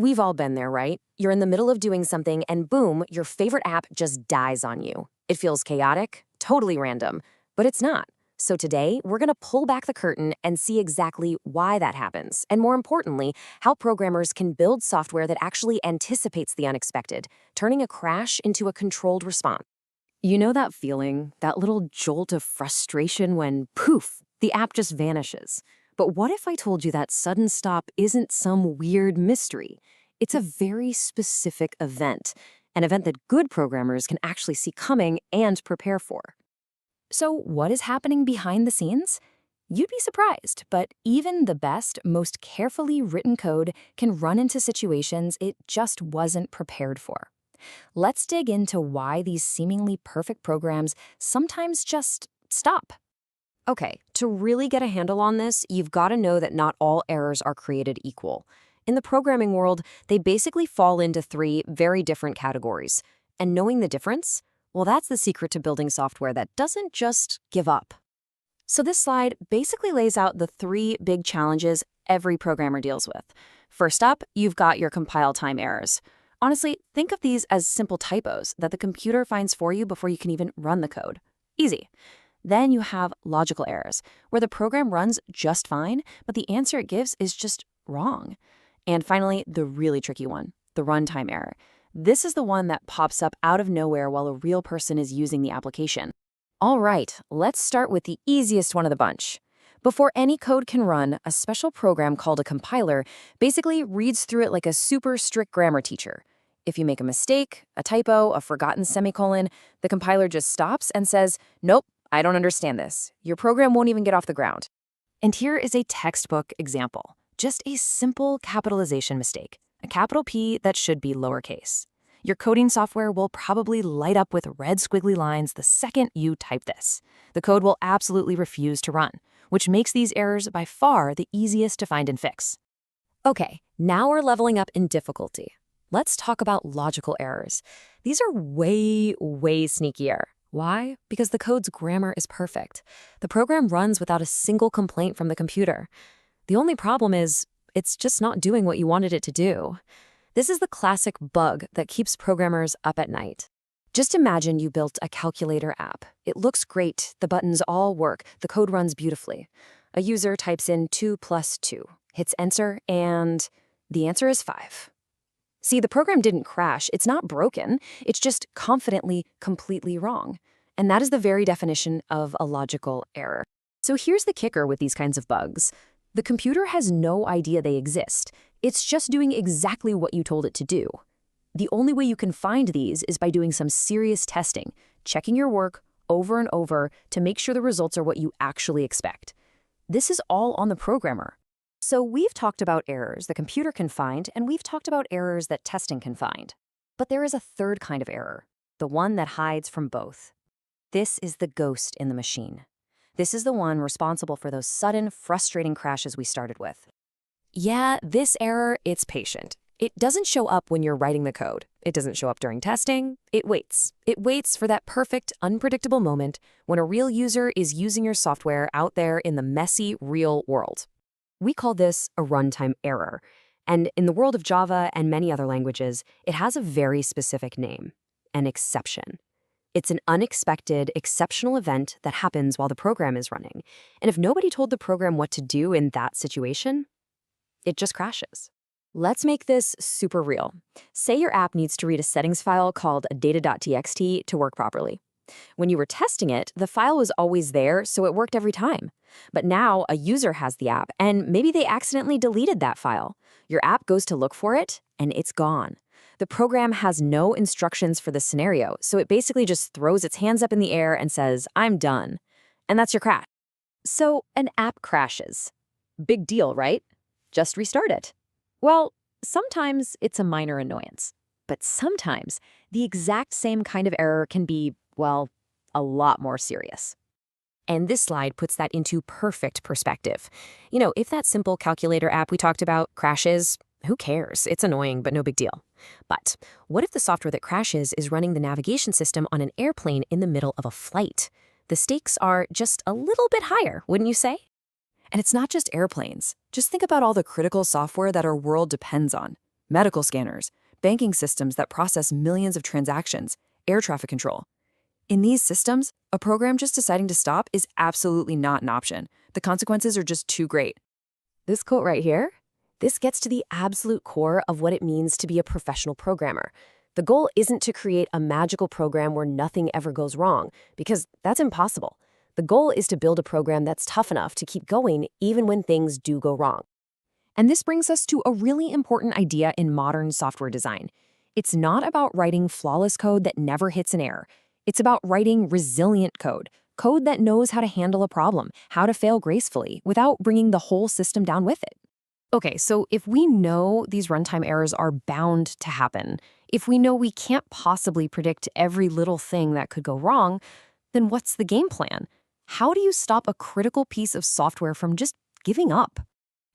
We've all been there, right? You're in the middle of doing something and boom, your favorite app just dies on you. It feels chaotic, totally random, but it's not. So today, we're going to pull back the curtain and see exactly why that happens, and more importantly, how programmers can build software that actually anticipates the unexpected, turning a crash into a controlled response. You know that feeling, that little jolt of frustration when, poof, the app just vanishes. But what if I told you that sudden stop isn't some weird mystery? It's a very specific event, an event that good programmers can actually see coming and prepare for. So what is happening behind the scenes? You'd be surprised, but even the best, most carefully written code can run into situations it just wasn't prepared for. Let's dig into why these seemingly perfect programs sometimes just stop. Okay, to really get a handle on this, you've got to know that not all errors are created equal. In the programming world, they basically fall into three very different categories. And knowing the difference? Well, that's the secret to building software that doesn't just give up. So this slide basically lays out the three big challenges every programmer deals with. First up, you've got your compile time errors. Honestly, think of these as simple typos that the computer finds for you before you can even run the code. Easy. Then you have logical errors, where the program runs just fine, but the answer it gives is just wrong. And finally, the really tricky one, the runtime error. This is the one that pops up out of nowhere while a real person is using the application. All right, let's start with the easiest one of the bunch. Before any code can run, a special program called a compiler basically reads through it like a super strict grammar teacher. If you make a mistake, a typo, a forgotten semicolon, the compiler just stops and says, "Nope, I don't understand this. Your program won't even get off the ground." And here is a textbook example. Just a simple capitalization mistake, a capital P that should be lowercase. Your coding software will probably light up with red squiggly lines the second you type this. The code will absolutely refuse to run, which makes these errors by far the easiest to find and fix. Okay, now we're leveling up in difficulty. Let's talk about logical errors. These are way sneakier. Why? Because the code's grammar is perfect. The program runs without a single complaint from the computer. The only problem is, it's just not doing what you wanted it to do. This is the classic bug that keeps programmers up at night. Just imagine you built a calculator app. It looks great, the buttons all work, the code runs beautifully. A user types in 2 plus 2, hits enter, and the answer is 5. See, the program didn't crash, it's not broken, it's just confidently completely wrong. And that is the very definition of a logical error. So here's the kicker with these kinds of bugs. The computer has no idea they exist. It's just doing exactly what you told it to do. The only way you can find these is by doing some serious testing, checking your work over and over to make sure the results are what you actually expect. This is all on the programmer. So we've talked about errors the computer can find, and we've talked about errors that testing can find. But there is a third kind of error, the one that hides from both. This is the ghost in the machine. This is the one responsible for those sudden, frustrating crashes we started with. Yeah, this error, it's patient. It doesn't show up when you're writing the code. It doesn't show up during testing. It waits. It waits for that perfect, unpredictable moment when a real user is using your software out there in the messy, real world. We call this a runtime error, and in the world of Java and many other languages, it has a very specific name, an exception. It's an unexpected, exceptional event that happens while the program is running, and if nobody told the program what to do in that situation, it just crashes. Let's make this super real. Say your app needs to read a settings file called data.txt to work properly. When you were testing it, the file was always there, so it worked every time. But now a user has the app, and maybe they accidentally deleted that file. Your app goes to look for it, and it's gone. The program has no instructions for this scenario, so it basically just throws its hands up in the air and says, "I'm done." And that's your crash. So an app crashes. Big deal, right? Just restart it. Well, sometimes it's a minor annoyance, but sometimes the exact same kind of error can be, well, a lot more serious. And this slide puts that into perfect perspective. You know, if that simple calculator app we talked about crashes, who cares? It's annoying, but no big deal. But what if the software that crashes is running the navigation system on an airplane in the middle of a flight? The stakes are just a little bit higher, wouldn't you say? And it's not just airplanes. Just think about all the critical software that our world depends on. medical scanners, banking systems that process millions of transactions, air traffic control. In these systems, a program just deciding to stop is absolutely not an option. The consequences are just too great. This quote right here, this gets to the absolute core of what it means to be a professional programmer. The goal isn't to create a magical program where nothing ever goes wrong, because that's impossible. The goal is to build a program that's tough enough to keep going even when things do go wrong. And this brings us to a really important idea in modern software design. It's not about writing flawless code that never hits an error. It's about writing resilient code, code that knows how to handle a problem, how to fail gracefully, without bringing the whole system down with it. Okay, so if we know these runtime errors are bound to happen, if we know we can't possibly predict every little thing that could go wrong, then what's the game plan? How do you stop a critical piece of software from just giving up?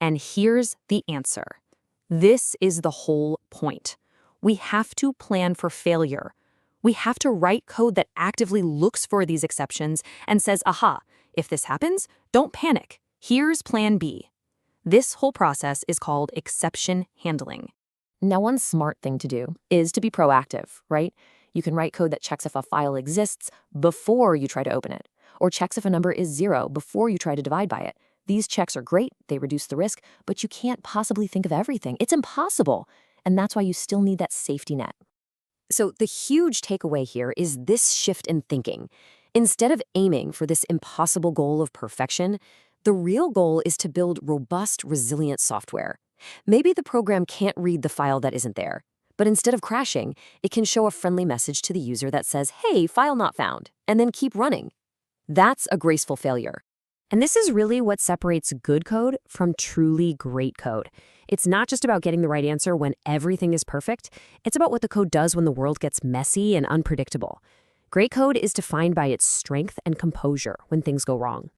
And here's the answer. This is the whole point. We have to plan for failure. We have to write code that actively looks for these exceptions and says, aha, if this happens, don't panic. Here's plan B. This whole process is called exception handling. Now, one smart thing to do is to be proactive, right? You can write code that checks if a file exists before you try to open it, or checks if a number is 0 before you try to divide by it. These checks are great, they reduce the risk, but you can't possibly think of everything. It's impossible. And that's why you still need that safety net. So the huge takeaway here is this shift in thinking. Instead of aiming for this impossible goal of perfection, the real goal is to build robust, resilient software. Maybe the program can't read the file that isn't there, but instead of crashing, it can show a friendly message to the user that says, hey, file not found, and then keep running. That's a graceful failure. And this is really what separates good code from truly great code. It's not just about getting the right answer when everything is perfect. It's about what the code does when the world gets messy and unpredictable. Great code is defined by its strength and composure when things go wrong.